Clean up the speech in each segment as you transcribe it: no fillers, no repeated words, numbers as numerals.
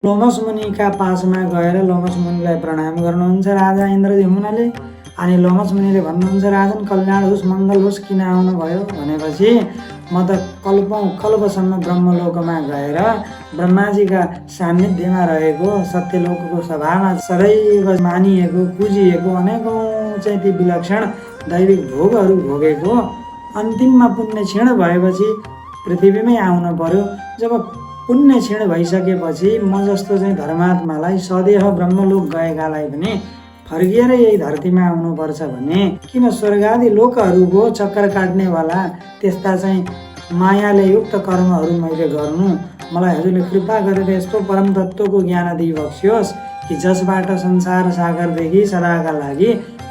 लोमस मुनिका पासमा गएर लोमस मुनिलाई प्रणाम गर्नुहुन्छ राजा इन्द्रद्युम्नले। अनि लोमस मुनिले भन्नुहुन्छ, राजन कल्याण होस्, मङ्गल होस्, किन आउनुभयो भनेपछि म त कल्पसम्म ब्रह्मलोकमा गएर ब्रह्माजीका सान्निध्यमा रहेको सत्यलोकको सभामा सदैव मानिएको पुजिएको अनेकौँ चाहिँ ती विलक्षण दैविक भोगहरू भोगेको अन्तिममा पुण्य क्षीण भएपछि पृथ्वीमै आउनु पर्यो। जब पुण्य क्षीण भइसकेपछि म जस्तो चाहिँ धर्मात्मालाई सदेह ब्रह्मलोक गएकालाई पनि फर्किएर यही धरतीमा आउनुपर्छ भने किन स्वर्गादि लोकहरूको चक्कर काट्नेवाला त्यस्ता चाहिँ मायाले युक्त कर्महरू मैले गर्नु? मलाई हजुरले कृपा गरेर यस्तो परम तत्त्वको ज्ञान दिइबक्सियोस् कि जसबाट संसार सागरदेखि सदाका लागि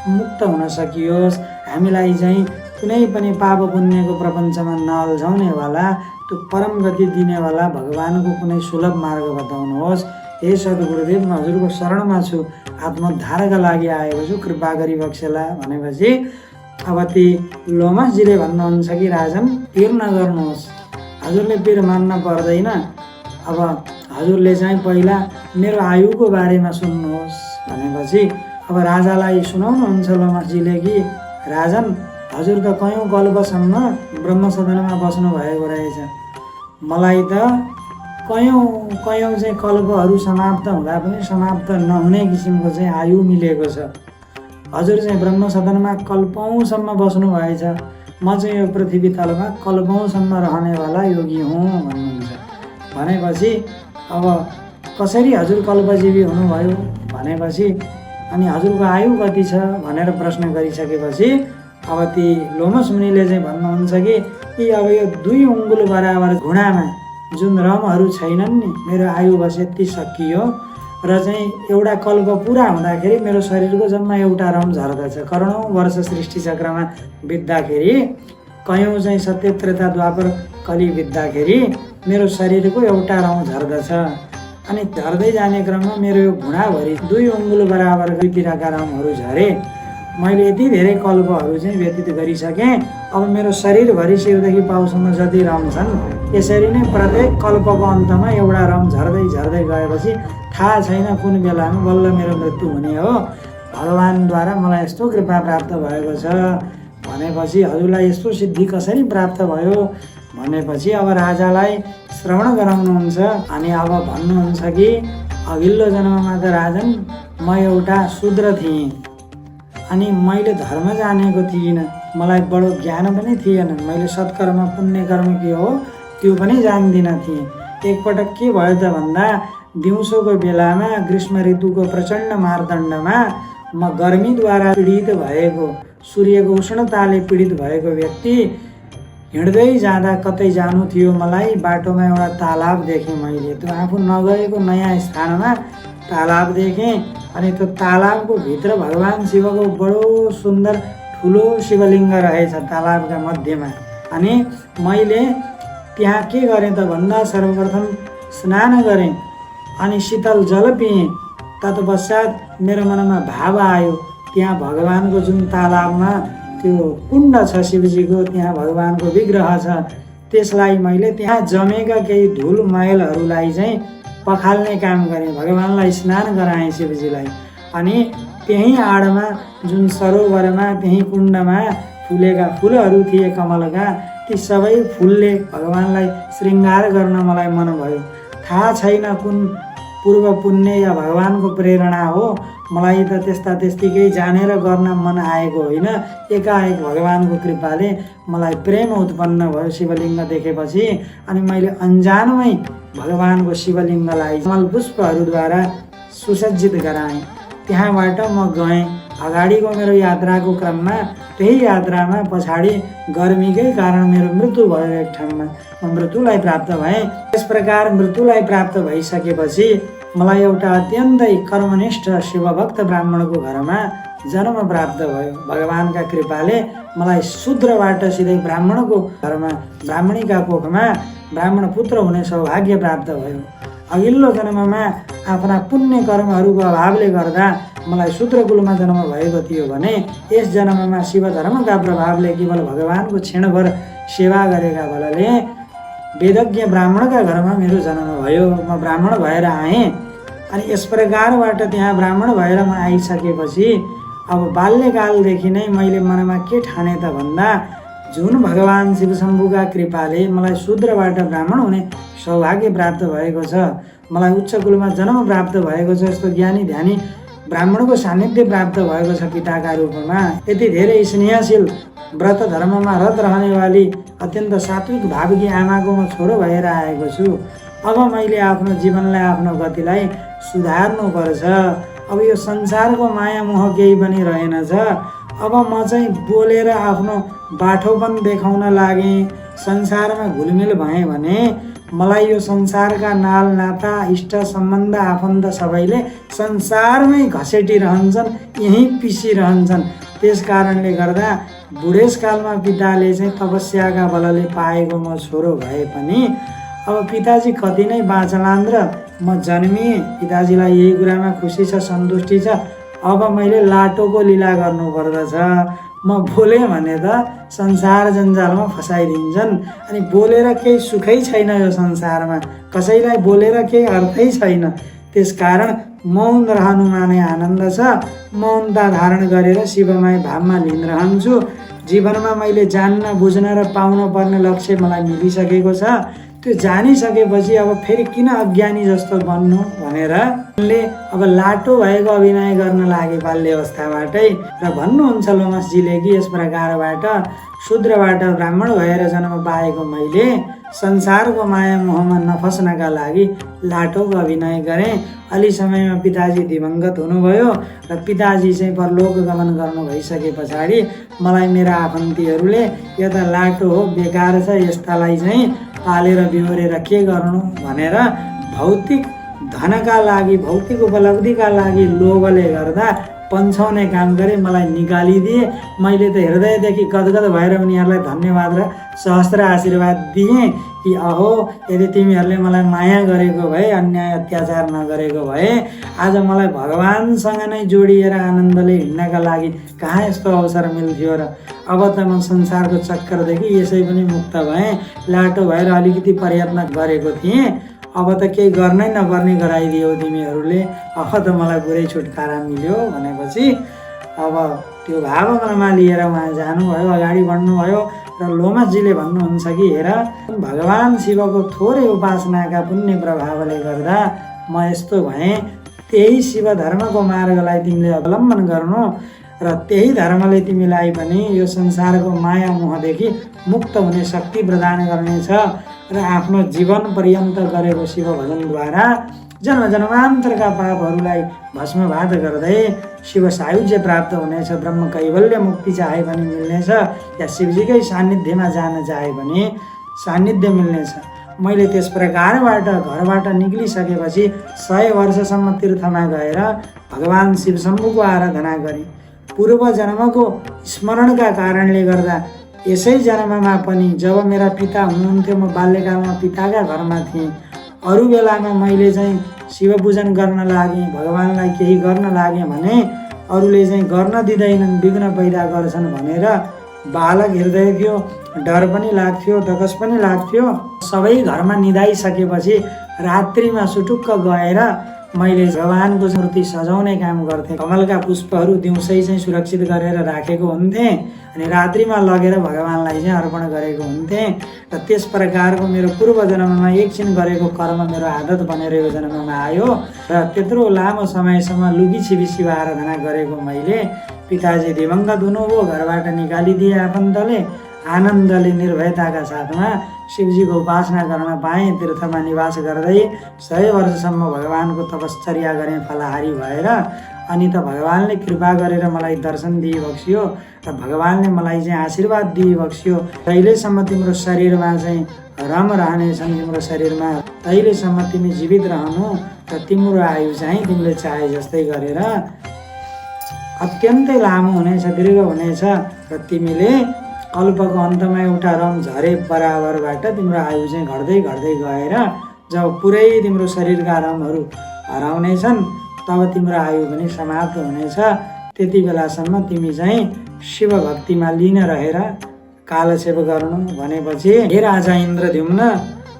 मुक्त हुन सकियोस्। हामीलाई चाहिँ कुनै पनि पाप पुण्यको प्रपञ्चमा नअल्झाउनेवाला त्यो परम गति दिनेवाला भगवानको कुनै सुलभ मार्ग बताउनुहोस्। हे सद्गुरुदेव, म हजुरको शरणमा छु, आत्मोद्धारका लागि आएको छु, कृपा गरिबक्सेला भनेपछि अब ती लोमसजीले भन्नुहुन्छ कि राजन पिर नगर्नुहोस्, हजुरले पिर मान्न पर्दैन। अब हजुरले चाहिँ पहिला मेरो आयुको बारेमा सुन्नुहोस् भनेपछि अब राजालाई सुनाउनुहुन्छ लोमसजीले कि राजन हजुर त कयौँ कल्पसम्म ब्रह्मसदनमा बस्नु भएको रहेछ। मलाई त कयौँ चाहिँ कल्पहरू समाप्त हुँदा पनि समाप्त नहुने किसिमको चाहिँ आयु मिलेको छ। हजुर चाहिँ ब्रह्मसदनमा कल्पौँसम्म बस्नु भएछ, म चाहिँ यो पृथ्वी तलमा कल्पौँसम्म रहनेवाला योगी हुँ भन्नुहुन्छ। भनेपछि अब कसरी हजुर कल्पजीवी हुनुभयो भनेपछि अनि हजुरको आयु कति छ भनेर प्रश्न गरिसकेपछि अब ती लोमस मुनिले चाहिँ भन्नुहुन्छ कि यी अब यो 2 अङ्गुल बराबर घुँडामा जुन रमहरू छैनन् नि, मेरो आयु बस यति सकियो र चाहिँ एउटा कल्प पुरा हुँदाखेरि मेरो शरीरको जम्मा एउटा रम झर्दछ। करोडौँ वर्ष सृष्टि चक्रमा बित्दाखेरि कयौँ चाहिँ सत्य त्रेता द्वापर कलि बित्दाखेरि मेरो शरीरको एउटा रम झर्दछ। अनि झर्दै जाने क्रममा मेरो यो घुँडाभरि 2 अङ्गुल बराबर दुईतिरका रमहरू झरे। मैले यति धेरै कल्पहरू चाहिँ व्यतीत गरिसकेँ। अब मेरो शरीरभरि शिरदेखि पाउसम्म जति रम छन् यसरी नै प्रत्येक कल्पको अन्तमा एउटा रम झर्दै झर्दै गएपछि थाहा छैन कुन बेलामा बल्ल मेरो मृत्यु हुने हो। भगवानद्वारा मलाई यस्तो कृपा प्राप्त भएको छ भनेपछि हजुरलाई यस्तो सिद्धि कसरी प्राप्त भयो भनेपछि अब राजालाई श्रवण गराउनुहुन्छ। अनि अब भन्नुहुन्छ कि अघिल्लो जन्ममा त राजन म एउटा शूद्र थिएँ अनि मैले धर्म जानेको थिइनँ, मलाई बडो ज्ञान पनि थिएन, मैले सत्कर्म पुण्यकर्म के हो त्यो पनि जान्दिनँ थिएँ। एकपटक के भयो त भन्दा दिउँसोको बेलामा ग्रीष्म ऋतुको प्रचण्ड मार्तण्डमा म गर्मीद्वारा पीडित भएको, सूर्यको उष्णताले पीडित भएको व्यक्ति हिँड्दै जाँदा कतै जानु थियो मलाई, बाटोमा एउटा तालाब देखेँ मैले। त्यो आफू नगएको नयाँ स्थानमा तालाब देखेँ अनि त्यो तालाबको भित्र भगवान् शिवको बडो सुन्दर ठुलो शिवलिङ्ग रहेछ तालाबका मध्यमा। अनि मैले त्यहाँ के गरेँ त भन्दा सर्वप्रथम स्नान गरेँ अनि शीतल जल पिएँ। तत्पश्चात मेरो मनमा भाव आयो त्यहाँ भगवानको जुन तालाबमा त्यो कुण्ड छ शिवजीको, त्यहाँ भगवानको विग्रह छ, त्यसलाई मैले त्यहाँ जमेका केही धुल मैलहरूलाई चाहिँ पखाल्ने काम गरेँ, भगवानलाई स्नान गराएँ शिवजीलाई। अनि त्यही आडमा जुन सरोवरमा त्यही कुण्डमा फुलेका फुलहरू थिए कमलका, ती सबै फुलले भगवानलाई श्रृङ्गार गर्न मलाई मन भयो। थाहा छैन कुन पूर्व पुण्य या भगवानको प्रेरणा हो, मलाई त त्यस्तिकै जानेर गर्न मन आएको होइन। एकाएक भगवानको कृपाले मलाई प्रेम उत्पन्न भयो शिवलिङ्ग देखेपछि। अनि मैले अन्जानमै भगवानको शिवलिङ्गलाई कमल पुष्पहरूद्वारा सुसज्जित गराएँ। त्यहाँबाट म गएँ। अगाडिको मेरो यात्राको क्रममा त्यही यात्रामा पछाडि गर्मीकै कारण मेरो मृत्यु भयो एक ठाउँमा, म मृत्युलाई प्राप्त भएँ। यस प्रकार मृत्युलाई प्राप्त भइसकेपछि मलाई एउटा अत्यन्तै कर्मनिष्ठ शिवभक्त ब्राह्मणको घरमा जन्म प्राप्त भयो। भगवानका कृपाले मलाई शूद्रबाट सिधै ब्राह्मणको घरमा ब्राह्मणीका कोखमा ब्राह्मण पुत्र हुने सौभाग्य प्राप्त भयो। अघिल्लो जन्ममा आफ्ना पुण्य कर्महरूको अभावले गर्दा मलाई शूद्र कुलमा जन्म भएको थियो भने यस जन्ममा शिव धर्मका प्रभावले केवल भगवानको क्षणभर सेवा गरेका बलले वेदज्ञ ब्राह्मणका घरमा मेरो जन्म भयो, म ब्राह्मण भएर आएँ। अनि यस प्रकारबाट त्यहाँ ब्राह्मण भएर म आइसकेपछि अब बाल्यकालदेखि नै मैले मनमा के ठाने त भन्दा जुन भगवान् शिवशम्भुका कृपाले मलाई शूद्रबाट ब्राह्मण हुने सौभाग्य प्राप्त भएको छ, मलाई उच्च कुलमा जन्म प्राप्त भएको छ, यस्तो ज्ञानी ध्यानी ब्राह्मणको सान्निध्य प्राप्त भएको छ पिताका रूपमा, यति धेरै स्नेहशील व्रत धर्ममा रत रहनेवाली अत्यन्त सात्विक भावकी आमाको म छोरो भएर आएको छु। अब मैले आफ्नो जीवनलाई, आफ्नो गतिलाई सुधार्नुपर्छ। अब यो संसारको माया मोह केही पनि रहेनछ। अब म चाहिँ बोलेर आफ्नो बाठोपन देखाउन लागेँ, संसारमा घुलमिल भएँ भने मलाई यो संसारका नाल नाता इष्ट सम्बन्ध आफन्त सबैले संसारमै घसेटिरहन्छन्, यहीँ पिसिरहन्छन्। त्यस कारणले गर्दा बुढेसकालमा पिताले चाहिँ तपस्याका बलले पाएको म छोरो भए पनि अब पिताजी कति नै बाँचलान् र म जन्मिएँ। पिताजीलाई यही कुरामा खुसी छ, सन्तुष्टि छ। अब मैले लाटोको लीला गर्नुपर्दछ। म बोलेँ भने त संसार जन्जालमा फसाइदिन्छन्, अनि बोलेर केही सुखै छैन यो संसारमा, कसैलाई बोलेर केही अर्थै छैन। त्यसकारण मौन रहनुमा नै आनन्द छ। मौनता धारण गरेर शिवमय भावमा लीन रहन्छु। जीवनमा मैले जान्न बुझ्न र पाउन पर्ने लक्ष्य मलाई मिलिसकेको छ। त्यो जानिसकेपछि अब फेरि किन अज्ञानी जस्तो बन्नु भनेर उनले अब लाटो भएको अभिनय गर्न लागे बाल्य अवस्थाबाटै। र भन्नुहुन्छ लोमसजीले कि यस प्रकारबाट शूद्रबाट ब्राह्मण भएर जन्म पाएको मैले संसारको माया मोहमा नफस्नका लागि लाटोको अभिनय गरेँ। अलि समयमा पिताजी दिवंगत हुनुभयो र पिताजी चाहिँ परलोक गमन गर्नु भइसके पछाडि मलाई मेरा आफन्तीहरूले यो त लाटो हो, बेकार छ, यस्तालाई चाहिँ पालेर बिहोरेर के गर्नु भनेर भौतिक धनका लागि, भौतिक उपलब्धिका लागि लोभले गर्दा पन्छाउने काम गरे, मलाई निकालिदिए। मैले त हृदयदेखि गदगद भएर उनीहरूलाई धन्यवाद र सहस्त्र आशीर्वाद दिएँ कि अहो, यदि तिमीहरूले मलाई माया गरेको भए, अन्याय अत्याचार नगरेको भए आज मलाई भगवान्सँग नै जोडिएर आनन्दले हिँड्नका लागि कहाँ यस्तो अवसर मिल्थ्यो र। अब त म संसारको चक्करदेखि यसै पनि मुक्त भएँ। लाटो भएर अलिकति प्रयत्न गरेको थिएँ, अब त केही गर्नै नपर्ने गराइदियो तिमीहरूले, अब त मलाई पुरै छुटकारा मिल्यो भनेपछि अब त्यो भाव मनमा लिएर उहाँ जानुभयो, अगाडि बढ्नुभयो। र लोमसजीले भन्नुहुन्छ कि हेर, भगवान् शिवको थोरै उपासनाका पुण्य प्रभावले गर्दा म यस्तो भएँ। त्यही शिव धर्मको मार्गलाई तिमीले अवलम्बन गर्नु र त्यही धर्मले तिमीलाई पनि यो संसारको माया मोहदेखि मुक्त हुने शक्ति प्रदान गर्नेछ। र आफ्नो जीवन पर्यन्त गरेको शिव भजनद्वारा जन्म जन्मान्तरका पापहरूलाई भस्मभात गर्दै शिव सायुज्य प्राप्त हुनेछ। ब्रह्म कैवल्य मुक्ति चाहे पनि मिल्नेछ, या शिवजीकै सान्निध्यमा जान चाहे पनि सान्निध्य मिल्नेछ। मैले त्यस प्रकारबाट घरबाट निक्लिसकेपछि 100 वर्षसम्म तीर्थमा गएर भगवान् शिवशम्भुको आराधना गरेँ। पूर्व जन्मको स्मरणका कारणले गर्दा यसै जन्ममा पनि जब मेरा पिता हुनुहुन्थ्यो, म बाल्यकालमा पिताका घरमा थिएँ, अरू बेलामा मैले चाहिँ शिव पूजन गर्न लागेँ, भगवान्लाई केही गर्न लागेँ भने अरूले चाहिँ गर्न दिँदैनन्, विघ्न पैदा गर्छन् भनेर बालक हृदय थियो, डर पनि लाग्थ्यो, डकस पनि लाग्थ्यो। सबै घरमा निधाइसकेपछि रात्रिमा सुटुक्क गएर मैले भगवानको मूर्ति सजाउने काम गर्थेँ। कमलका पुष्पहरू दिउँसै चाहिँ सुरक्षित गरेर राखेको हुन्थेँ, अनि रात्रिमा लगेर भगवान्लाई चाहिँ अर्पण गरेको हुन्थेँ। र त्यस प्रकारको मेरो पूर्व जन्ममा एकछिन गरेको कर्म मेरो आदत बनेर यो जन्ममा आयो। र त्यत्रो लामो समयसम्म लुकी छिपी शिव आराधना गरेको मैले पिताजी दिवंगत हुनुभयो, घरबाट निकालिदिए आफन्तले। आनन्दले निर्भयताका साथमा शिवजीको उपासना गर्न पाएँ। तीर्थमा निवास गर्दै 100 वर्षसम्म भगवानको तपश्चर्या गरेँ फलाहारी भएर। अनि त भगवानले कृपा गरेर मलाई दर्शन दिइबक्सियो र भगवानले मलाई चाहिँ आशीर्वाद दिइबक्सियो। कहिलेसम्म तिम्रो शरीरमा चाहिँ रम रहनेछन्, तिम्रो शरीरमा तहिलेसम्म तिमी जीवित रहनु र तिम्रो आयु चाहिँ तिमीले चाहे जस्तै गरेर अत्यन्तै लामो हुनेछ, दीर्घ हुनेछ। र तिमीले कल्पको अन्तमा एउटा रम झरे बराबरबाट तिम्रो आयु चाहिँ घट्दै घट्दै गएर जब पुरै तिम्रो शरीरका रमहरू हराउनेछन् तब तिम्रो आयु पनि समाप्त हुनेछ। त्यति बेलासम्म तिमी चाहिँ शिव भक्तिमा लीन रहेर कालक्षेप गर्नु भनेपछि हे राजा इन्द्रद्युम्न,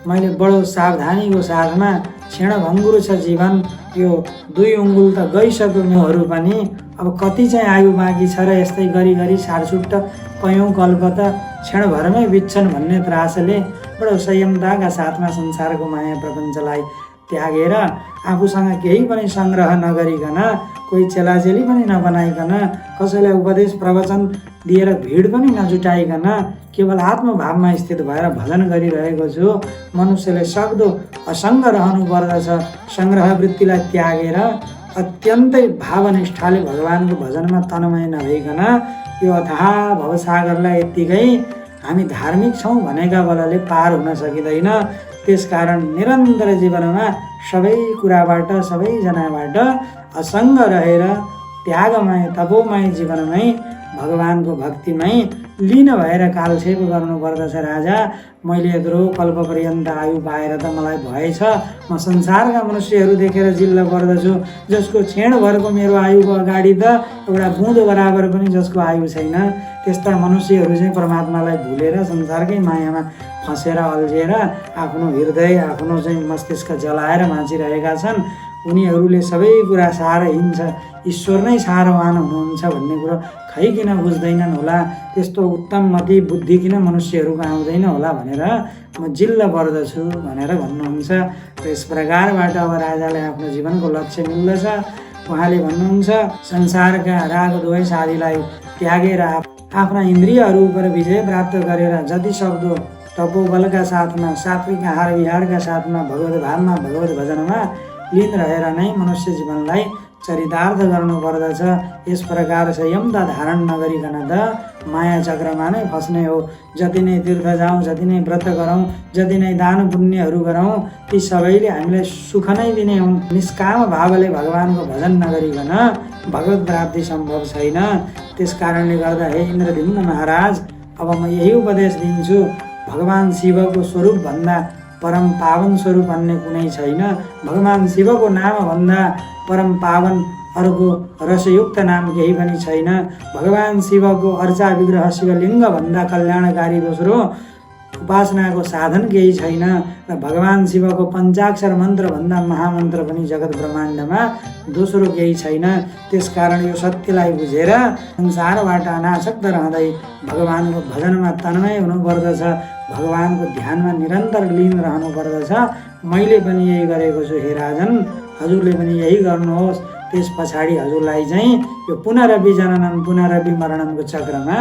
मैले बडो सावधानीको साथमा क्षणभङ्गुर छ जीवन, यो 2 अङ्गुल त गइसक्यो मोहरू पनि, अब कति चाहिँ आयु बाँकी छ र यस्तै गरी गरी सारसुट्ट कयौँ कल्प त क्षणभरमै बित्छन् भन्ने त्रासले बडो संयमताका साथमा संसारको माया प्रपञ्चलाई त्यागेर आफूसँग केही पनि सङ्ग्रह नगरिकन, कोही चेलाचेली पनि नबनाइकन, कसैलाई उपदेश प्रवचन दिएर भिड पनि नजुटाइकन केवल आत्मभावमा स्थित भएर भजन गरिरहेको छु। मनुष्यले सक्दो असङ्ग रहनु पर्दछ। सङ्ग्रह वृत्तिलाई त्यागेर अत्यन्तै भावनिष्ठाले भगवानको भजनमा तन्मय नभइकन यो अथाह भवसागरलाई यत्तिकै हामी धार्मिक छौँ भनेका बलले पार हुन सकिँदैन। त्यसकारण निरन्तर जीवनमा सबै कुराबाट, सबैजनाबाट असङ्ग रहेर त्यागमय तपोमय जीवनमै भगवानको भक्तिमै लीन भएर कालक्षेप गर्नुपर्दछ। राजा, मैले यत्रो कल्पपर्यन्त आयु पाएर त मलाई भएछ, म संसारका मनुष्यहरू देखेर जिल्ल पर्दछु, जसको क्षणभरको मेरो आयुको अगाडि त एउटा बुँदो बराबर पनि जसको आयु छैन। त्यस्ता मनुष्यहरू चाहिँ परमात्मालाई भुलेर संसारकै मायामा फँसेर अल्झिएर आफ्नो हृदय, आफ्नो चाहिँ मस्तिष्क जलाएर बाँचिरहेका छन्। उनीहरूले सबै कुरा सारहीन छ, ईश्वर नै सारवान हुनुहुन्छ भन्ने कुरो खै किन बुझ्दैनन् होला, त्यस्तो उत्तम मति बुद्धि किन मनुष्यहरूको आउँदैन होला भनेर म जिल्ल पर्दछु भनेर भन्नुहुन्छ। र यस प्रकारबाट अब राजालाई आफ्नो जीवनको लक्ष्य मिल्दछ। उहाँले भन्नुहुन्छ, संसारका राग द्वेष आदिलाई त्यागेर आफ्ना इन्द्रियहरू उपर विजय प्राप्त गरेर जति सक्दो तपोबलका साथमा, सात्विक आहार विहारका साथमा, भगवत भावमा, भगवत भजनमा लीन रहेर नै मनुष्य जीवनलाई चरितार्थ गर्नुपर्दछ। यस प्रकार संयमता धारण नगरिकन त माया चक्रमा नै फस्ने हो। जति नै तीर्थ जाउँ, जति नै व्रत गरौँ, जति नै दान पुण्यहरू गरौँ, ती सबैले हामीलाई सुख नै दिने हुन्। निष्काम भावले भगवानको भजन नगरिकन भगवत प्राप्ति सम्भव छैन। त्यस कारणले गर्दा हे इन्द्रद्युम्न महाराज, अब म यही उपदेश दिन्छु, भगवान शिवको स्वरूपभन्दा परम पावन स्वरूप अन्य कुनै छैन। भगवान शिवको नामभन्दा परम पावन अर्को रसयुक्त नाम केही पनि छैन। भगवान शिवको अर्चा विग्रह शिवलिङ्गभन्दा कल्याणकारी दोस्रो उपासनाको साधन केही छैन। र भगवान शिवको पञ्चाक्षर मन्त्रभन्दा महामन्त्र पनि जगत ब्रह्माण्डमा दोस्रो केही छैन। त्यसकारण यो सत्यलाई बुझेर संसारबाट अनासक्त रहँदै भगवानको भजनमा तन्मय हुनुपर्दछ, भगवानको ध्यानमा निरन्तर लीन रहनुपर्दछ। मैले पनि यही गरेको छु हे राजन, हजुरले पनि यही गर्नुहोस्। त्यस पछाडि हजुरलाई चाहिँ यो पुनरपि जननम पुनरपि मरणमको चक्रमा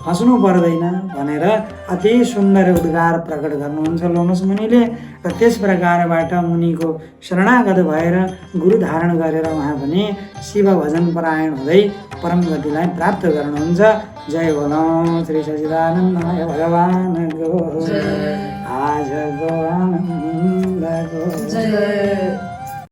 फस्नु पर्दैन भनेर अति सुन्दर उद्गार प्रकट गर्नुहुन्छ लोमस मुनिले। र त्यस प्रकारबाट मुनिको शरणागत भएर गुरु धारण गरेर उहाँ पनि शिव भजन परायण हुँदै परम गतिलाई प्राप्त गर्नुहुन्छ। जय बोलो श्री सच्चिदानन्दमय भगवानको आज।